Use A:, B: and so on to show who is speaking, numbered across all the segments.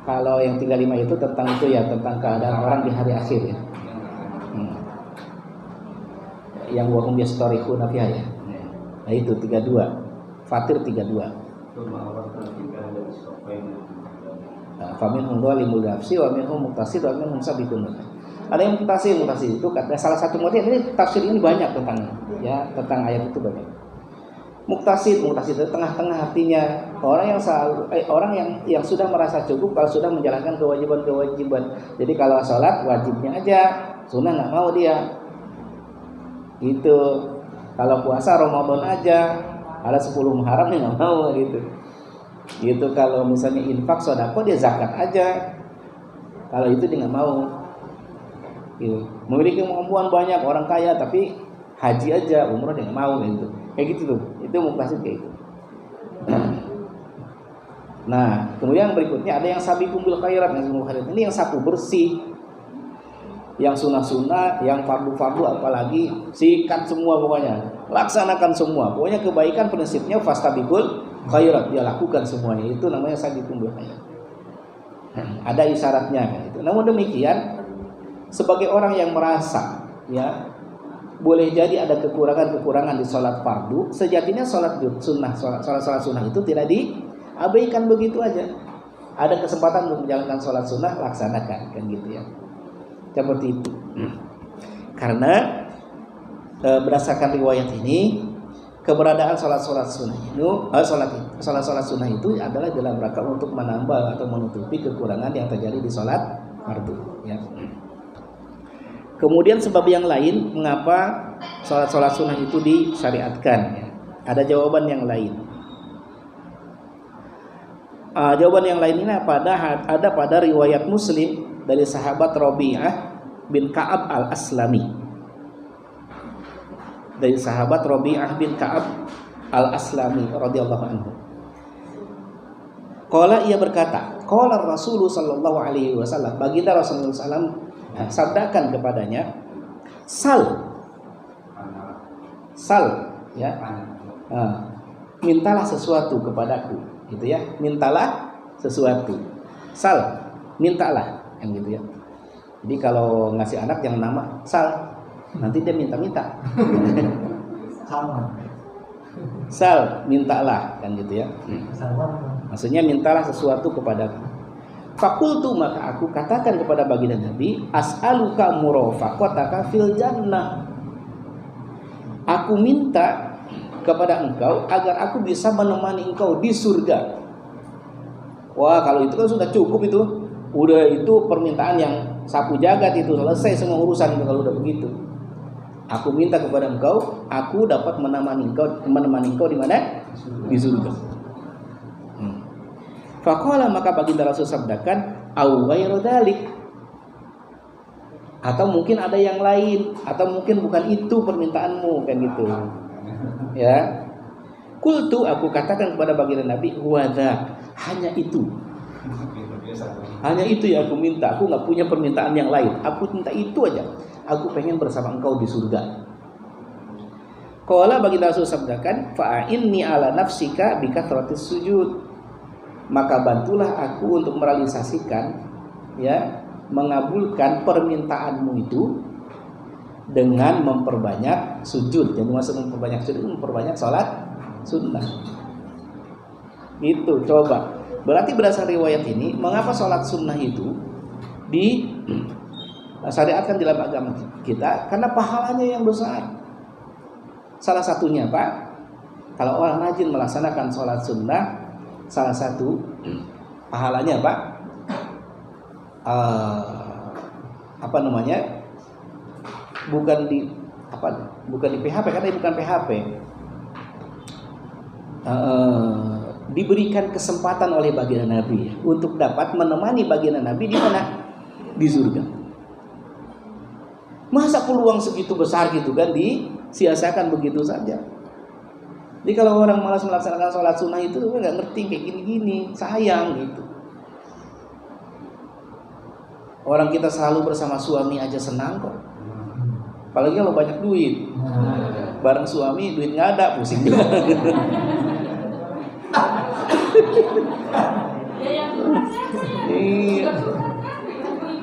A: Kalau yang 35 itu tentang itu ya, tentang keadaan orang di hari akhir ya. Yang wahum yastarihuna fiha ya. Nah itu 32. Fatir 32. Faminhum zalimul nafsi wa minhum muqtasid wa minhum sabiqun. Ada yang muqtasid itu kata salah satu model ini tafsir ini banyak tentang ya, tentang ayat itu banyak. Muqtasid itu tengah-tengah, artinya orang yang sudah merasa cukup kalau sudah menjalankan kewajiban. Jadi kalau sholat wajibnya aja, sunnah nggak mau dia. Gitu. Kalau puasa Ramadan aja, ada 10 Muharram dia nggak mau gitu. Gitu. Kalau misalnya infak sedekah dia zakat aja. Kalau itu dia nggak mau. Gitu. Memiliki kemampuan banyak, orang kaya tapi haji aja, umrah dia nggak mau gitu. Kayak gitu tuh. Itu muqtasid kayak gitu. Nah, kemudian berikutnya ada yang sabiqum bil khairat, ini yang sapu bersih, yang sunah-sunah, yang fardu-fardu, apalagi sikat semua pokoknya, laksanakan semua. Pokoknya kebaikan prinsipnya fastabiqul khairat, dia lakukan semuanya. Itu namanya sabiqum bil khairat. Ada isyaratnya kan itu. Namun demikian, sebagai orang yang merasa ya boleh jadi ada kekurangan di sholat fardu, sejatinya sholat sunnah, sholat sunnah itu tidak diabaikan begitu aja. Ada kesempatan untuk menjalankan sholat sunnah, laksanakan kan gitu ya. Seperti itu. Karena berdasarkan riwayat ini, keberadaan sholat sunnah itu, sholat sunnah itu adalah dalam rangka untuk menambah atau menutupi kekurangan yang terjadi di sholat fardu. Ya. Kemudian sebab yang lain mengapa sholat sunnah itu disyariatkan ya. Ada jawaban yang lain. Jawaban yang lain ini ada pada riwayat Muslim dari sahabat Rabi'ah bin Ka'ab al-Aslami. Dari sahabat Rabi'ah bin Ka'ab al-Aslami radhiyallahu anhu. Qala, ia berkata, qala Rasulullah sallallahu alaihi wasallam, baginda Rasulullah sallallahu sabdakan kepadanya, sal ya, mintalah sesuatu kepadaku, gitu ya, mintalah sesuatu, sal, mintalah, yang gitu ya. Jadi kalau ngasih anak jangan nama sal, nanti dia minta-minta. Sal, mintalah, kan gitu ya. Maksudnya mintalah sesuatu kepadaku. Fakultu, maka aku katakan kepada baginda Nabi, as'aluka murafaqataka fil jannah. Aku minta kepada engkau agar aku bisa menemani engkau di surga. Wah, kalau itu kan sudah cukup itu. Udah itu permintaan yang sapu jagat itu, selesai semua urusan itu kalau udah begitu. Aku minta kepada engkau, aku dapat menemani engkau di mana? Di surga. Faqala, maka baginda Rasul sabdakan, au ghairu dzalik, atau mungkin ada yang lain, atau mungkin bukan itu permintaanmu, kan gitu. Ya. Qultu, aku katakan kepada baginda Nabi, wadza, hanya itu. Hanya itu yang aku minta, aku enggak punya permintaan yang lain. Aku minta itu aja. Aku pengen bersama engkau di surga. Qala, baginda Rasul sabdakan, fa'inni ala nafsika bi kathratis sujud. Maka bantulah aku untuk merealisasikan, ya, mengabulkan permintaanmu itu dengan memperbanyak sujud. Jadi maksud memperbanyak sujud, memperbanyak sholat sunnah. Itu coba. Berarti berdasarkan riwayat ini, mengapa sholat sunnah itu disyariatkan dalam agama kita? Karena pahalanya yang besar. Salah satunya, Pak, kalau orang rajin melaksanakan sholat sunnah, salah satu pahalanya Pak, bukan di PHP, karena bukan PHP, diberikan kesempatan oleh baginda Nabi untuk dapat menemani baginda Nabi di mana? Di surga. Masa peluang segitu besar gitu kan disia-siakan begitu saja. Jadi kalau orang malas melaksanakan sholat sunnah itu nggak ngerti kayak gini-gini, sayang gitu. Orang kita selalu bersama suami aja senang kok. Apalagi kalau banyak duit, bareng suami duit nggak ada, pusing juga. Iya.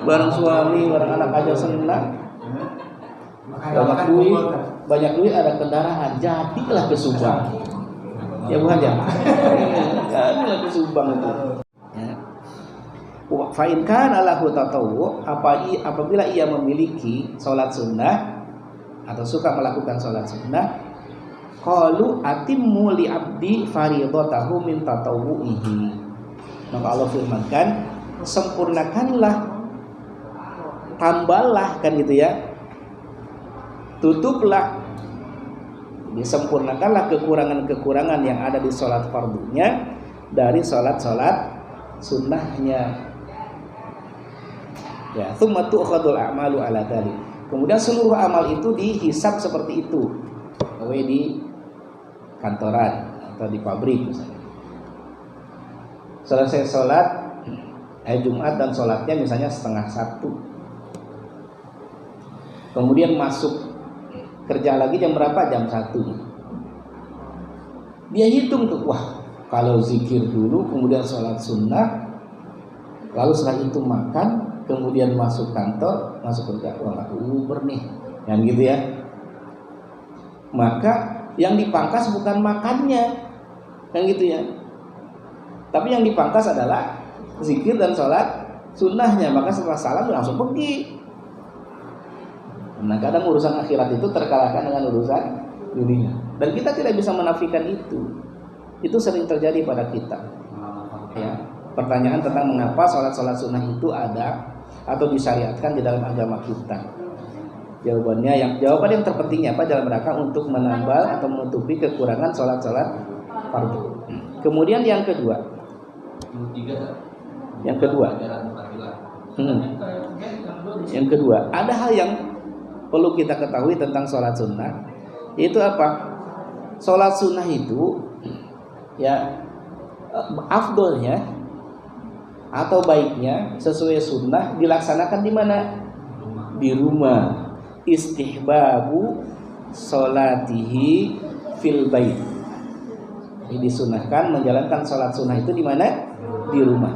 A: Bareng suami, bareng anak aja senang. Banyak duit ada kendaraan, jadilah ke Subang. Ya Bu Haja. Jadilah ke Subang itu. Ya. Fa in kana lahu tatawwu, apabila ia memiliki salat sunnah atau suka melakukan salat sunnah, qalu atimmu li abdi fardhatahu min tatawwuihi. Maka Allah firmankan, sempurnakanlah, tambahlah, kan gitu ya, tutuplah, disempurnakanlah kekurangan-kekurangan yang ada di salat fardunya dari salat-salat sunnahnya. Ya, tsumma tu'khadul a'malu ala dzalik. Kemudian seluruh amal itu dihisab seperti itu. Di kantoran atau di pabrik misalnya. Selesai sholat Jumat dan sholatnya misalnya 12:30. Kemudian masuk kerja lagi jam berapa? Jam 1. Dia hitung tuh, wah kalau zikir dulu, kemudian sholat sunnah, lalu setelah itu makan, kemudian masuk kantor, masuk kerja, wah aku Uber nih, yang gitu ya. Maka yang dipangkas bukan makannya, kan gitu ya. Tapi yang dipangkas adalah zikir dan sholat sunnahnya. Maka setelah salam langsung pergi. Nah kadang urusan akhirat itu terkalahkan dengan urusan dunia. Dan kita tidak bisa menafikan itu. Itu sering terjadi pada kita. Ya. Pertanyaan tentang mengapa sholat-sholat sunnah itu ada atau disyariatkan di dalam agama kita. Jawaban yang terpentingnya apa? Dalam rangka untuk menambal atau menutupi kekurangan sholat-sholat fardu. Kemudian yang kedua, yang kedua, ada hal yang perlu kita ketahui tentang sholat sunnah, yaitu apa? Sholat sunnah itu, ya, afdolnya atau baiknya sesuai sunnah dilaksanakan di mana? Di rumah. Istihbabu sholatihi fil bait. Ini disunahkan menjalankan sholat sunnah itu di mana? Di rumah.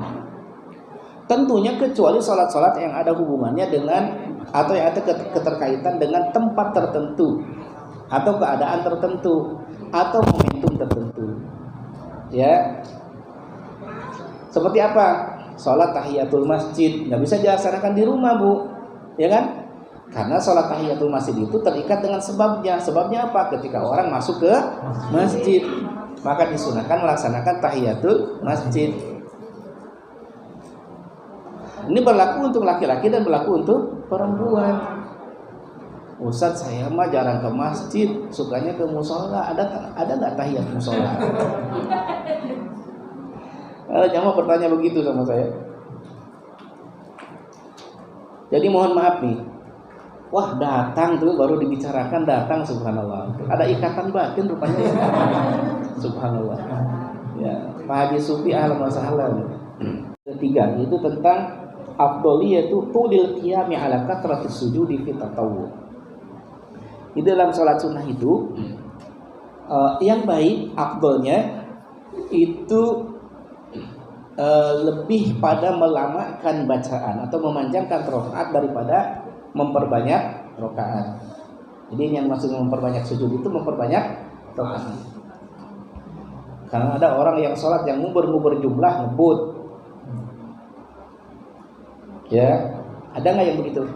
A: Tentunya kecuali sholat-sholat yang ada hubungannya dengan atau yang ada keterkaitan dengan tempat tertentu atau keadaan tertentu atau momentum tertentu. Ya. Seperti apa? Sholat tahiyatul masjid nggak bisa dilaksanakan di rumah, Bu, ya kan? Karena sholat tahiyatul masjid itu terikat dengan sebabnya. Sebabnya apa? Ketika orang masuk ke masjid, maka disunahkan melaksanakan tahiyatul masjid. Ini berlaku untuk laki-laki dan berlaku untuk perempuan. Ustadz, saya mah jarang ke masjid, sukanya ke musola. Ada nggak tahiyat musola? Jamaah bertanya begitu sama saya. Jadi mohon maaf nih. Wah, datang tuh baru dibicarakan, datang, subhanallah. Ada ikatan batin rupanya ya. Subhanallah. Ya, Pak Haji Sufi ahlan wa sahlan. Ketiga itu tentang afdholiyatu tulil qiyami ala kathratis sujudi fi tatawwu. Di dalam salat sunnah itu yang baik afdolnya itu lebih pada melamakan bacaan atau memanjangkan rakaat daripada memperbanyak rakaat. Jadi yang maksud memperbanyak sujud itu memperbanyak rakaat. Karena ada orang yang sholat yang ngubur-ngubur jumlah ngebut. Ya, ada nggak yang begitu?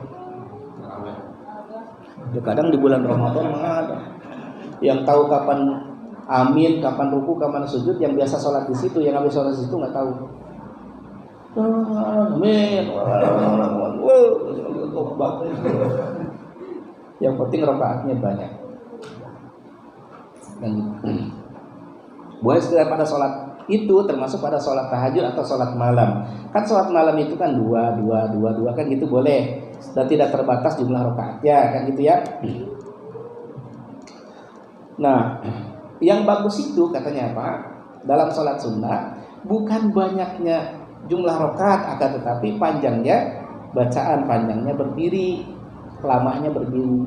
A: Ya, kadang di bulan Ramadan ada. Yang tahu kapan amin, kapan ruku, kapan sujud, yang biasa sholat di situ, yang habis sholat di situ nggak tahu. Amin. Yang penting rakaatnya banyak. Dan boleh sekedar pada sholat itu termasuk pada sholat tahajud atau sholat malam. Kan sholat malam itu kan dua kan gitu boleh. Dan tidak terbatas jumlah rakaatnya kan gitu ya. Nah, yang bagus itu katanya apa? Dalam sholat sunnah bukan banyaknya jumlah rakaat, akan tetapi panjangnya bacaan, panjangnya berdiri, lamanya berdiri.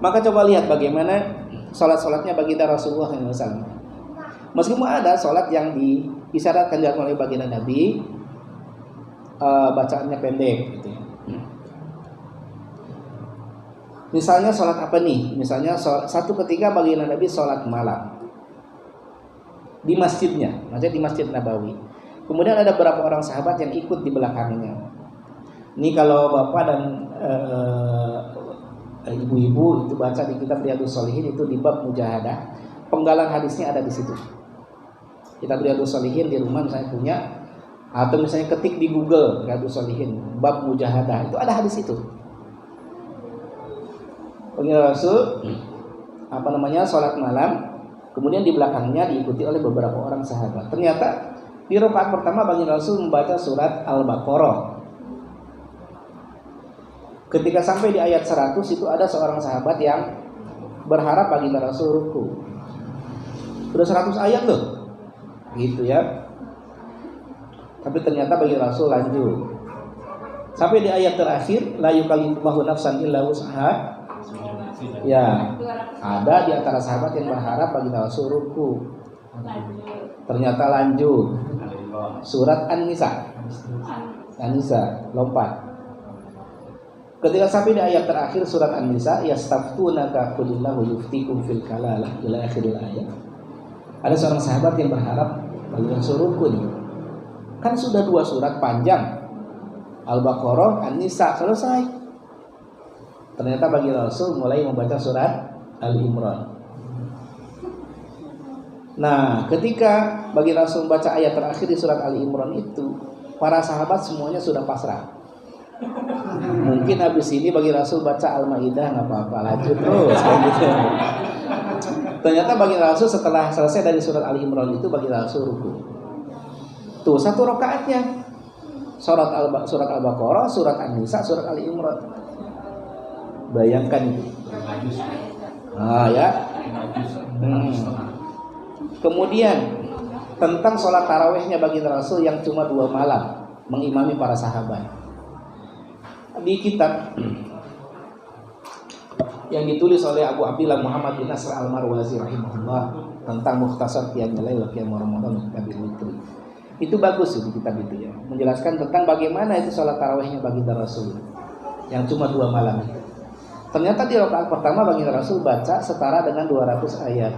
A: Maka coba lihat bagaimana sholat-sholatnya baginda Rasulullah SAW. Meskipun ada sholat yang Isyaratkan dilakukan oleh baginda Nabi, bacaannya pendek gitu ya. Misalnya sholat apa nih? Misalnya satu ketika baginda Nabi sholat malam di masjidnya, maksudnya di Masjid Nabawi. Kemudian ada beberapa orang sahabat yang ikut di belakangnya. Ini kalau bapak dan ibu-ibu itu baca di kitab Riyadhus Shalihin itu di bab mujahadah, penggalan hadisnya ada di situ. Kitab Riyadhus Shalihin di rumah misalnya punya, atau misalnya ketik di Google Riyadhus Shalihin bab mujahadah, itu ada hadis itu. Baginda Rasul sholat malam, kemudian di belakangnya diikuti oleh beberapa orang sahabat. Ternyata di rakaat pertama baginda Rasul membaca surat Al-Baqarah. Ketika sampai di ayat 100 itu ada seorang sahabat yang berharap baginda Rasul ruku. Sudah 100 ayat loh, gitu ya. Tapi ternyata baginda Rasul lanjut sampai di ayat terakhir, la yukallifullahu nafsan illa wus'aha. Ya, ada di antara sahabat yang berharap baginda Rasul ruku. Ternyata lanjut surat An-Nisa, lompat. Ketika sampai di ayat terakhir surat An-Nisa, yastaftunaka qulillahu yuftikum fil kalalah ila akhiril ayat. Ada seorang sahabat yang berharap baginda Rasul ruku nih. Kan sudah 2 surat panjang, Al-Baqarah, An-Nisa, selesai. Ternyata baginda Rasul mulai membaca surat Al-Imran. Nah, ketika baginda Rasul membaca ayat terakhir di surat Al-Imran itu, para sahabat semuanya sudah pasrah. Mungkin habis ini baginda Rasul baca Al-Maidah, nggak apa-apa, lanjut terus. Gitu. Ternyata baginda Rasul setelah selesai dari surat Al-Imran itu baginda Rasul ruku. Tuh 1 rakaatnya. Surat Al-Baqarah, surat An-Nisa, surat Al-Imran. Bayangkan itu. Ya. Kemudian tentang sholat tarawihnya baginda Rasul yang cuma 2 malam mengimami para sahabat. Di kitab yang ditulis oleh Abu Abdillah Muhammad bin Nasr Al-Marwazi rahimahullah tentang Mukhtasar Qiyamul Lail wa Qiyamul Ramadan itu bagus di kitab itu ya, menjelaskan tentang bagaimana itu sholat tarawihnya baginda Rasul yang cuma 2 malam itu. Ternyata di rakaat pertama baginda Rasul baca setara dengan 200 ayat.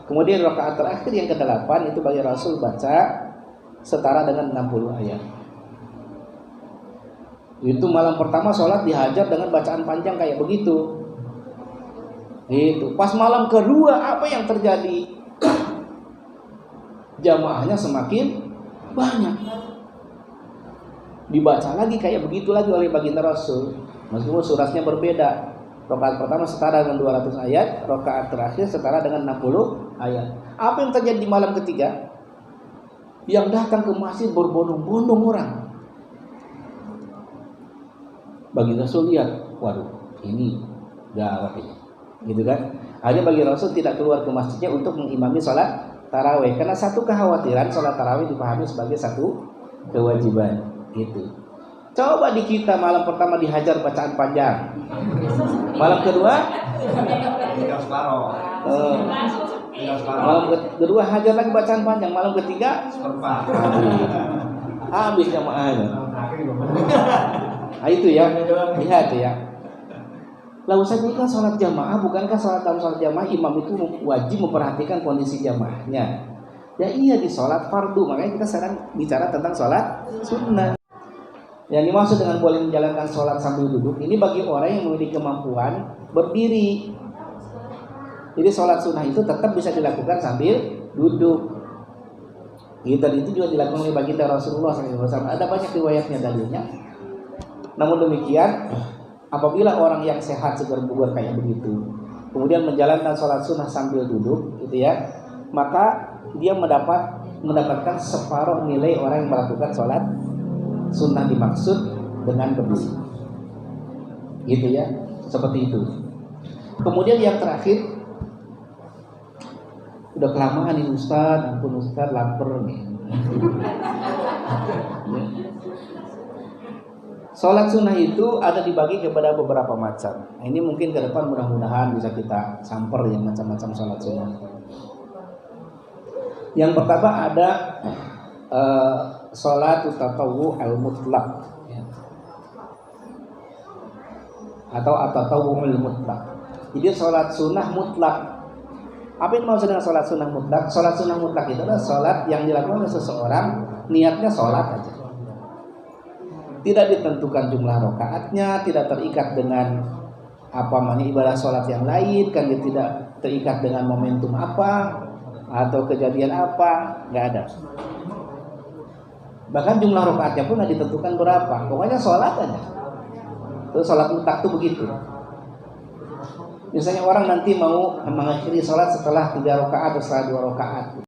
A: Kemudian rakaat terakhir yang ke-8 itu baginda Rasul baca setara dengan 60 ayat. Itu malam pertama sholat dihajar dengan bacaan panjang kayak begitu. Itu pas malam kedua apa yang terjadi? Jamaahnya semakin banyak. Dibaca lagi kayak begitu lagi oleh baginda Rasul. Meskipun suratnya berbeda. Rakaat pertama setara dengan 200 ayat, rakaat terakhir setara dengan 60 ayat. Apa yang terjadi di malam ketiga? Yang datang ke masjid berbondong-bondong orang. Baginda Rasul lihat, waduh, ini gawat ini. Gitu kan? Hanya baginda Rasul tidak keluar ke masjidnya untuk mengimami sholat tarawih. Karena satu kekhawatiran, sholat tarawih dipahami sebagai satu kewajiban. Gitu. Coba di kita malam pertama dihajar bacaan panjang. Malam kedua malam kedua hajar lagi bacaan panjang. Malam ketiga habis jamaahnya. Nah, itu ya, lihat ya. Lalu saya kan sholat jamaah, bukankah dalam sholat jamaah imam itu wajib memperhatikan kondisi jamaahnya? Ya iya, di sholat fardu. Makanya kita sekarang bicara tentang sholat sunnah. Yang dimaksud dengan boleh menjalankan sholat sambil duduk ini bagi orang yang memiliki kemampuan berdiri. Jadi sholat sunnah itu tetap bisa dilakukan sambil duduk. Itu juga dilakukan oleh baginda Rasulullah SAW. Ada banyak riwayatnya dalilnya. Namun demikian, apabila orang yang sehat segar bugar kayak begitu, kemudian menjalankan sholat sunnah sambil duduk, gitu ya, maka dia mendapatkan separuh nilai orang yang melakukan sholat sunnah dimaksud dengan berdiri, gitu ya, seperti itu. Kemudian yang terakhir, udah kelamaan nih Ustaz, ampun Ustaz, lapar nih. Sholat sunnah itu ada dibagi kepada beberapa macam. Nah, ini mungkin ke depan mudah-mudahan bisa kita samper yang macam-macam sholat sunnah. Yang pertama ada sholat tatawwu al-mutlaq, ya. Atau at-tatawwu al-mutlaq. Jadi sholat sunnah mutlak. Apa yang maksud dengan sholat sunnah mutlak? Sholat sunnah mutlak itu adalah sholat yang dilakukan oleh seseorang, niatnya sholat aja, tidak ditentukan jumlah rakaatnya, tidak terikat dengan apa namanya ibadah sholat yang lain, kan dia tidak terikat dengan momentum apa atau kejadian apa, nggak ada. Bahkan jumlah rakaatnya pun nggak ditentukan berapa, pokoknya sholat aja. Terus sholat mutlak itu begitu. Misalnya orang nanti mau mengakhiri sholat setelah 3 rakaat atau setelah 2 rakaat.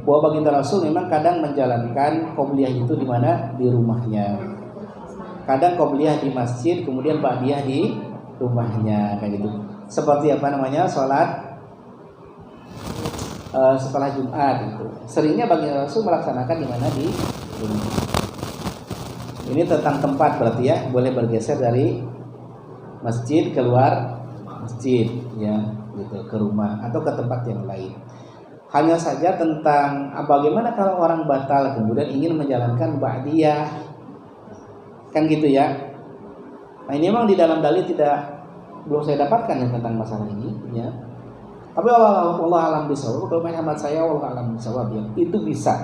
A: Bahwa baginda Rasul memang kadang menjalankan qobliyah itu di mana? Di rumahnya. Kadang qobliyah di masjid, kemudian ba'diyah di rumahnya, kayak gitu. Seperti apa namanya? Sholat setelah Jumat itu. Seringnya baginda Rasul melaksanakan di mana? Di rumah. Ini tentang tempat berarti ya, boleh bergeser dari masjid keluar masjid, ya, gitu, ke rumah atau ke tempat yang lain. Hanya saja tentang bagaimana kalau orang batal kemudian ingin menjalankan ba'diyah, kan gitu ya. Nah ini memang di dalam dalil belum saya dapatkan ya tentang masalah ini, ya. Tapi Allah alam bisawab, kalau hemat saya Allah alam bisawab, ya, itu bisa,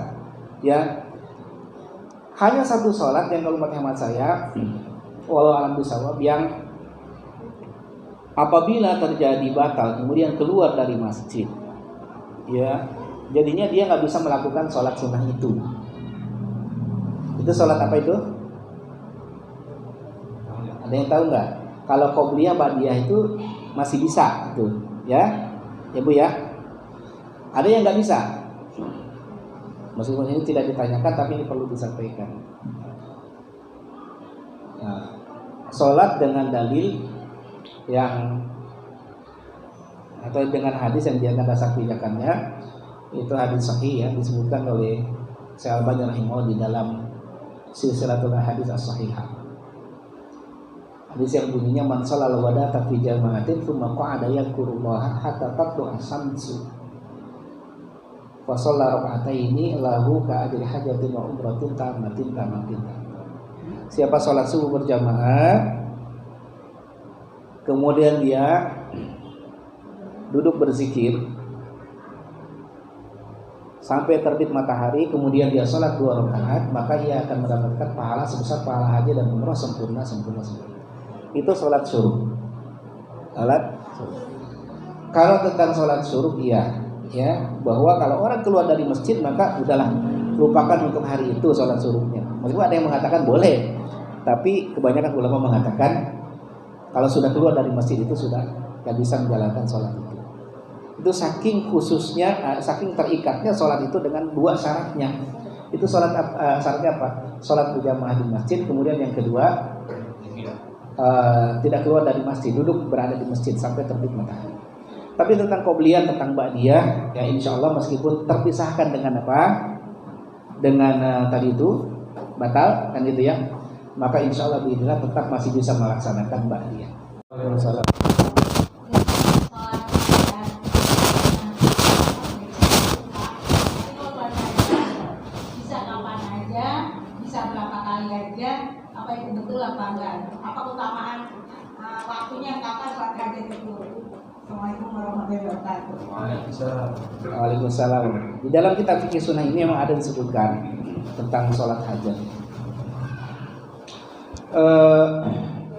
A: ya. Hanya satu sholat yang kalau hemat saya Allah alam bisawab yang apabila terjadi batal kemudian keluar dari masjid, ya, jadinya dia nggak bisa melakukan sholat sunnah itu. Itu sholat apa itu? Ada yang tahu nggak? Kalau qobliyah ba'diyah itu masih bisa, itu, ya, ya Bu ya. Ada yang nggak bisa. Meskipun ini tidak ditanyakan, tapi ini perlu disampaikan. Nah, sholat dengan dalil yang atau dengan hadis yang diangkat dasar pijakannya itu hadis sahih, ya, disebutkan oleh Syekh Al-Albani rahimahullah di dalam silsilatul hadis as-sahihah. Hadis yang bunyinya man shalal wadata fi jama'atin tsumma qa'ada yadhkurullaha hatta tatlu'a syamsu fa shalla raka'ataini lahu ka ajri hajatin wa umratin tamatin. Siapa sholat subuh berjamaah kemudian dia duduk berzikir sampai terbit matahari, kemudian dia sholat 2 rakaat, maka ia akan mendapatkan pahala sebesar pahala haji dan umrah sempurna. Itu sholat suruh. Kalau tentang sholat suruh, iya, ya, bahwa kalau orang keluar dari masjid maka udahlah, lupakan untuk hari itu sholat suruhnya. Meskipun ada yang mengatakan boleh, tapi kebanyakan ulama mengatakan kalau sudah keluar dari masjid itu sudah tidak bisa menjalankan sholat itu. Itu saking khususnya, saking terikatnya sholat itu dengan 2 syaratnya. Itu sholat syaratnya apa? Sholat berjamaah di masjid, kemudian yang kedua tidak keluar dari masjid, duduk berada di masjid sampai terbit matahari. Tapi tentang qobliyah, tentang ba'diyah, ya insya Allah meskipun terpisahkan dengan apa? Dengan tadi itu batal, kan gitu ya. Maka insya Allah biidznillah tetap masih bisa melaksanakan ba'diyah. Waalaikumsalam.
B: Bisa kapan aja, bisa berapa kali aja, apa itu betul apa enggak? Apa keutamaan waktunya kapan sholat hajat itu? Assalamualaikum warahmatullahi wabarakatuh.
A: Waalaikumsalam. Di dalam kitab fikih sunnah ini memang ada disebutkan tentang sholat hajat.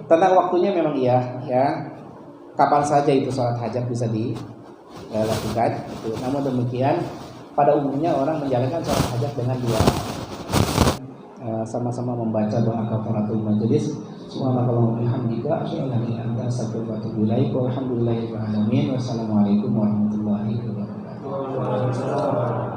A: Tentang waktunya memang iya, ya. Kapan saja itu sholat hajat bisa dilakukan. Namun demikian, pada umumnya orang menjalankan sholat hajat dengan 2, sama-sama membaca doa kafaratul majelis. Subhanallah walhamdulillah, asyhadu an la ilaha illa anta astaghfiruka wa atubu ilaik. Walhamdulillahirabbil alamin. Wassalamualaikum warahmatullahi wabarakatuh.